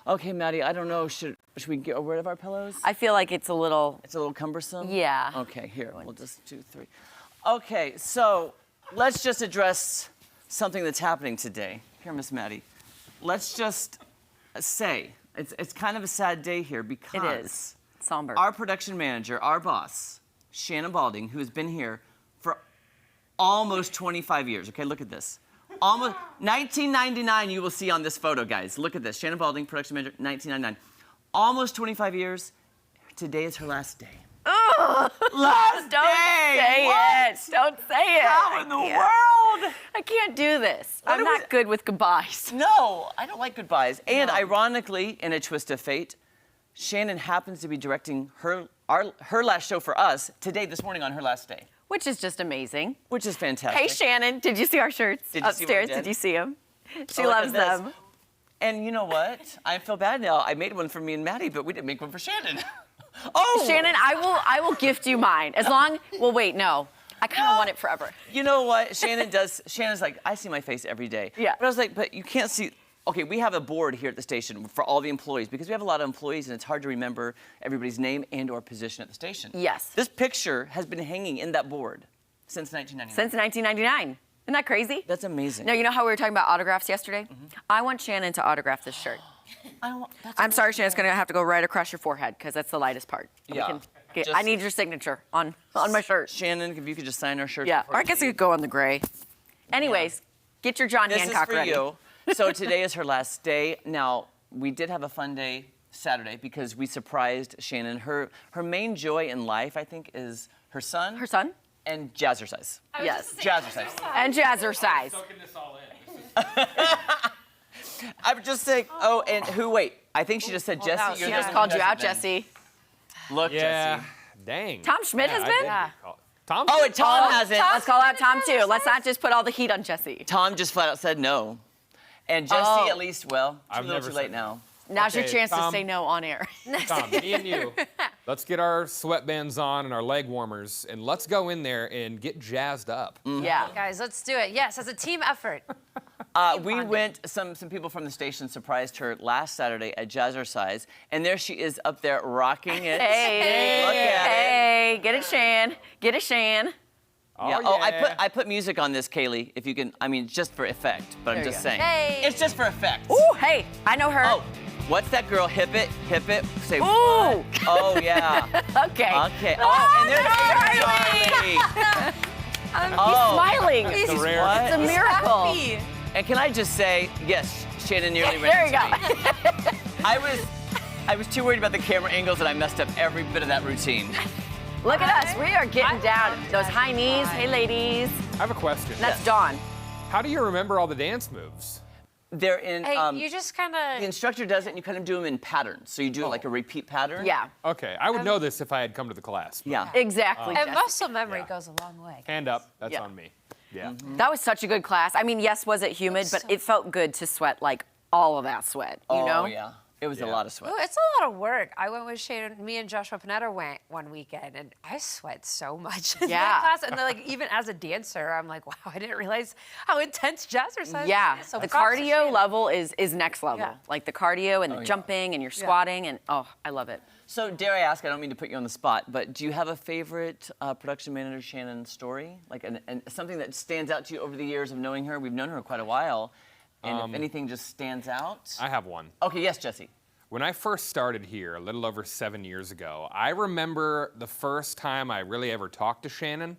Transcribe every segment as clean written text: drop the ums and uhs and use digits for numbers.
Okay, Maddie, I don't know. Should we get rid of our pillows? I feel like it's a little... It's a little cumbersome? Yeah. Okay, here, we'll just 2, 3. Okay, so let's just address something that's happening today. Here, Miss Maddie. Let's just say, it's kind of a sad day here because... It is. Somber. Our production manager, our boss, Shannon Balding, who has been here for almost 25 years. Okay, look at this. Almost 1999, you will see on this photo, guys. Look at this. Shannon Balding, production manager, 1999. Almost 25 years. Today is her last day. Ugh. Last Don't day. say What? it. Don't say it. How in the world? I can't do this. What I'm not good with goodbyes. No, I don't like goodbyes. And No. ironically, in a twist of fate, Shannon happens to be directing her last show for us today, this morning, on her last day. Which is just amazing. Which is fantastic. Hey, Shannon, did you see our shirts Did you see what we upstairs? did? Did you see them? She Oh, look loves at this. them. And you know what? I feel bad now. I made one for me and Maddie, but we didn't make one for Shannon. Oh! Shannon, I will gift you mine. As long, well, wait, no. I kind of want it forever. You know what Shannon does? Shannon's like, I see my face every day. Yeah. But I was like, but you can't see. Okay, we have a board here at the station for all the employees because we have a lot of employees and it's hard to remember everybody's name and or position at the station. Yes. This picture has been hanging in that board since 1999. Since 1999. Isn't that crazy? That's amazing. No, you know how we were talking about autographs yesterday? I want Shannon to autograph this shirt. I'm sorry, Shannon, it's going to have to go right across your forehead because that's the lightest part. Yeah. I need your signature on my shirt. Shannon, if you could just sign our shirt. Yeah, or I guess it could go on the gray. Anyways, get your John This Hancock is for ready. you. So today is her last day. Now, we did have a fun day Saturday because we surprised Shannon. Her main joy in life, I think, is her son. Her son? And jazzercise. Yes. Jazzercise. And jazzercise. Soaking this all in. I would just say, oh, and who, wait, I think she just said, Jesse, She you're just the called one you who out, doesn't Jesse. Look, Yeah. Jesse. Dang. Tom Schmidt has I been? did Yeah. call- Tom? Oh, and Tom hasn't. Let's call out Tom, too. Let's not just put all the heat on Jesse. Tom just flat out said no. And Jesse, Oh. at least, well, I've too little never too late said now. Now's your Okay, chance to Tom. say no on air. Tom, me and you. Let's get our sweatbands on and our leg warmers, and let's go in there and get jazzed up. Yeah. Guys, let's do it. Yes, as a team effort. We went, some people from the station surprised her last Saturday at Jazzercise, and there she is up there rocking it. Hey, Look at it. hey, get it, Shan. Get it, Shan. Oh, Yeah. yeah. Oh, I put music on this, Kaylee, if you can, I mean, just for effect, but I'm There you just go. saying. Hey. It's just for effect. Ooh, hey, I know her. Oh, what's that girl? Hip it, say Ooh. what? Oh, yeah. Okay. Okay. Oh, and there's Charlie. Charlie. He's Oh. smiling. It's a rare. What? It's a miracle. Happy. And can I just say, yes, Shannon nearly There ran you into go. me. I was too worried about the camera angles that I messed up every bit of that routine. Look at us. We are getting down. Those high knees. Hey, ladies. I have a question. That's Dawn. How do you remember all the dance moves? They're in, Hey, you just kind the of. instructor does it and you kind of do them in patterns. So you do like a repeat pattern. Yeah, Okay, I would know this if I had come to the class. but Yeah. exactly. And Jess. muscle memory Yeah. goes a long way. Hand up. That's Yeah. on me. Yeah. That was such a good class. I mean, yes, was it humid, but it felt good to sweat like all of that sweat, you Oh, know? yeah. It was a Yeah. lot of sweat. Ooh, it's a lot of work. I went with Shannon. Me and Joshua Panetta went one weekend, and I sweat so much in Yeah. that class. And then, like, even as a dancer, I'm like, wow, I didn't realize how intense jazzercise Yeah, is. So the props to cardio Shannon. level is next level. Yeah. Like the cardio and the yeah. jumping and you're squatting and oh, I love it. So dare I ask, I don't mean to put you on the spot, but do you have a favorite production manager Shannon story? Like something that stands out to you over the years of knowing her? We've known her quite a while. And if anything just stands out? I have one. Okay, yes, Jesse. When I first started here, a little over 7 years ago, I remember the first time I really ever talked to Shannon,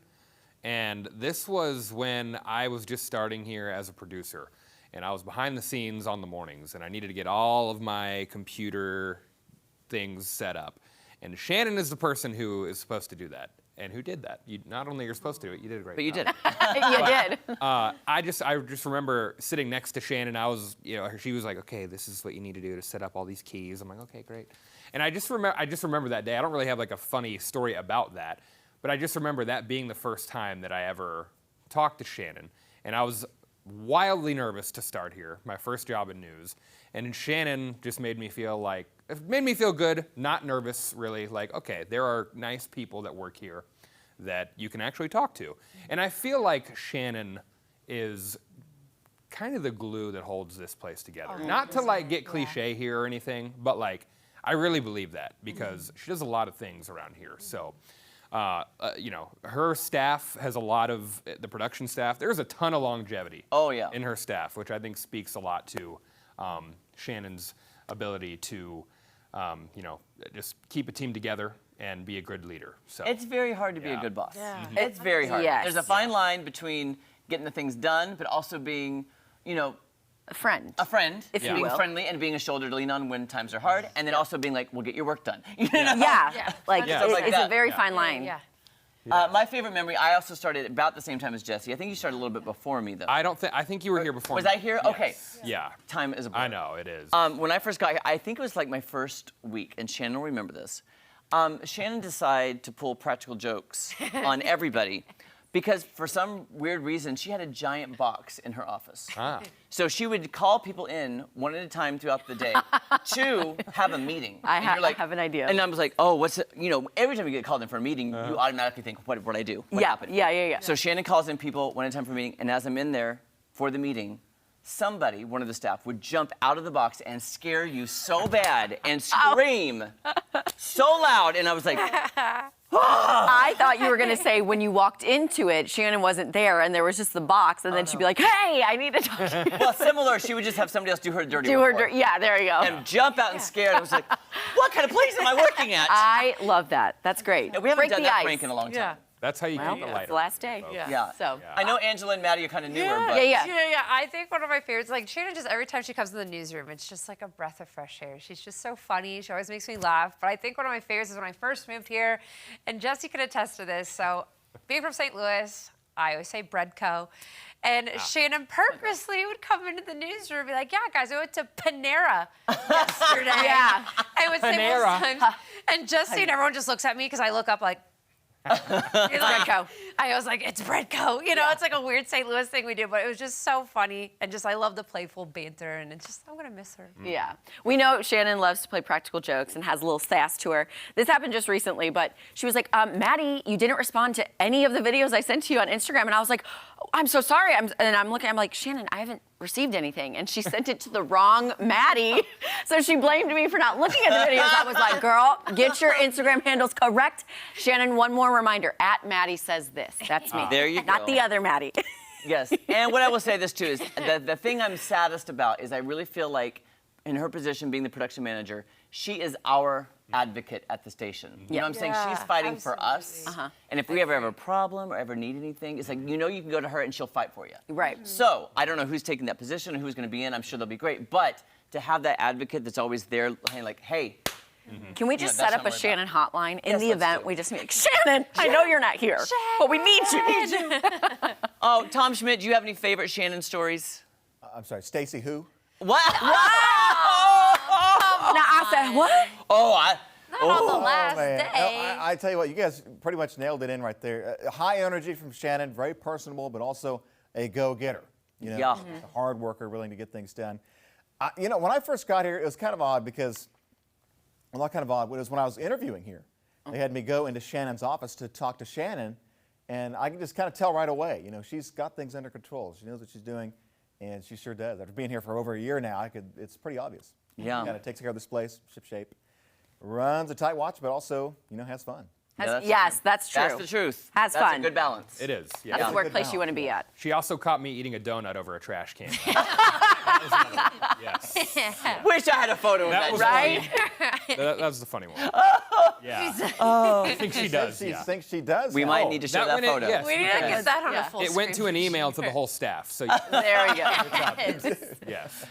and this was when I was just starting here as a producer, and I was behind the scenes on the mornings, and I needed to get all of my computer things set up. And Shannon is the person who is supposed to do that, and who did that. You, not only you're supposed to do it, you did a great But you job. did. You did. I just remember sitting next to Shannon. I was, she was like, okay, this is what you need to do to set up all these keys. I'm like, okay, great. And I just remember that day. I don't really have like a funny story about that, but I just remember that being the first time that I ever talked to Shannon. And I was wildly nervous to start here, my first job in news. And Shannon just made me feel good, not nervous really, like, okay, there are nice people that work here that you can actually talk to. And I feel like Shannon is kind of the glue that holds this place together. Not to like get cliche here or anything, but like I really believe that because she does a lot of things around here. So, you know, her staff has a lot of the production staff. There's a ton of longevity. In her staff, which I think speaks a lot to Shannon's ability to, you know, just keep a team together and be a good leader. So it's very hard to be a good boss. Yeah. It's very hard. Yes. There's a fine line between getting the things done, but also being, you know, A friend. if you being will. friendly and being a shoulder to lean on when times are hard, and then also being like, we'll get your work done. You know? Yeah. Like, Stuff like it's that. a very fine line. Yeah. My favorite memory, I also started about the same time as Jesse. I think you started a little bit before me, though. I think you were here before. Was me. I here? Yes. Okay. Yeah. Time is a blur. I know, it is. When I first got here, I think it was like my first week, and Shannon will remember this. Shannon decided to pull practical jokes on everybody because for some weird reason, she had a giant box in her office. So she would call people in one at a time throughout the day to have a meeting. I And you're have an idea. And I was like, oh, what's it? You know, every time you get called in for a meeting, you automatically think, what I do? What happened? Yeah. So Shannon calls in people one at a time for a meeting, and as I'm in there for the meeting, somebody, one of the staff, would jump out of the box and scare you so bad and scream so loud, and I was like, I thought you were going to say when you walked into it, Shannon wasn't there, and there was just the box, and then she'd be like, hey, I need to talk to you. well, similar, she would just have somebody else do her dirty Do her, report. yeah, there you go. And jump out and scared. I was like, what kind of place am I working at? I love that. That's great. Yeah, we haven't Break done the that ice. prank in a long time. That's how you Well, keep it it's lighter. the last day. folks. Yeah. So. I know Angela and Maddie are kind of newer, but Yeah. I think one of my favorites, like Shannon, just every time she comes in the newsroom, it's just like a breath of fresh air. She's just so funny. She always makes me laugh. But I think one of my favorites is when I first moved here, and Jesse could attest to this. So, being from St. Louis, I always say bread co. And Shannon purposely would come into the newsroom and be like, yeah, guys, I went to Panera yesterday. Yeah. I would say Panera. most times. And Jesse and everyone just looks at me because I look up like, Breadco. I was like, it's Breadco. You know, it's like a weird St. Louis thing we do, but it was just so funny. And just, I love the playful banter. And it's just, I'm going to miss her. Yeah. We know Shannon loves to play practical jokes and has a little sass to her. This happened just recently, but she was like, Maddie, you didn't respond to any of the videos I sent to you on Instagram. And I was like, oh, I'm so sorry. I'm like, Shannon, I haven't received anything. And she sent it to the wrong Maddie. So she blamed me for not looking at the videos. I was like, girl, get your Instagram handles correct. Shannon, one more reminder, @Maddie says this. That's me. There you Not go. the other Maddie. Yes, and what I will say this too is the thing I'm saddest about is I really feel like in her position being the production manager, she is our advocate at the station. You know what I'm saying? Yeah, She's fighting for us. absolutely. And if we ever have a problem or ever need anything, it's like, you know, you can go to her and she'll fight for you. Right. So I don't know who's taking that position or who's going to be in. I'm sure they'll be great. But to have that advocate that's always there, like, hey, Can we just that's set up not a what Shannon hotline? In Yes, the let's event, do it. we just be like, Shannon, I know you're not here, but we need you. oh, Tom Schmidt, do you have any favorite Shannon stories? I'm sorry, Stacy who? What? Now I said, what? Not on the last man. day. No, I tell you what, you guys pretty much nailed it in right there. High energy from Shannon, very personable, but also a go-getter. You know, Yeah. a hard worker, willing to get things done. You know, when I first got here, it was kind of odd because, well, not kind of odd, but it was when I was interviewing here. They had me go into Shannon's office to talk to Shannon, and I can just kind of tell right away, you know, she's got things under control. She knows what she's doing, and she sure does. After being here for over a year now, it's pretty obvious. Yeah. Kind of takes care of this place, ship-shape. Runs a tight watch, but also, you know, has fun. Yes, that's true. That's the truth. Has That's fun. a good balance. It is. Yeah. That's Yeah. the workplace you want to be at. She also caught me eating a donut over a trash can. That was another one. Yes. Wish I had a photo of That that. was Right? That was the funny one. Yeah. I think she does. She Yeah. thinks she does. We now. might need to show that that one it- photo. yes. We need to Okay. get that on Yeah. a full It went to screen an for email to sure. the whole staff. So There we go. yes.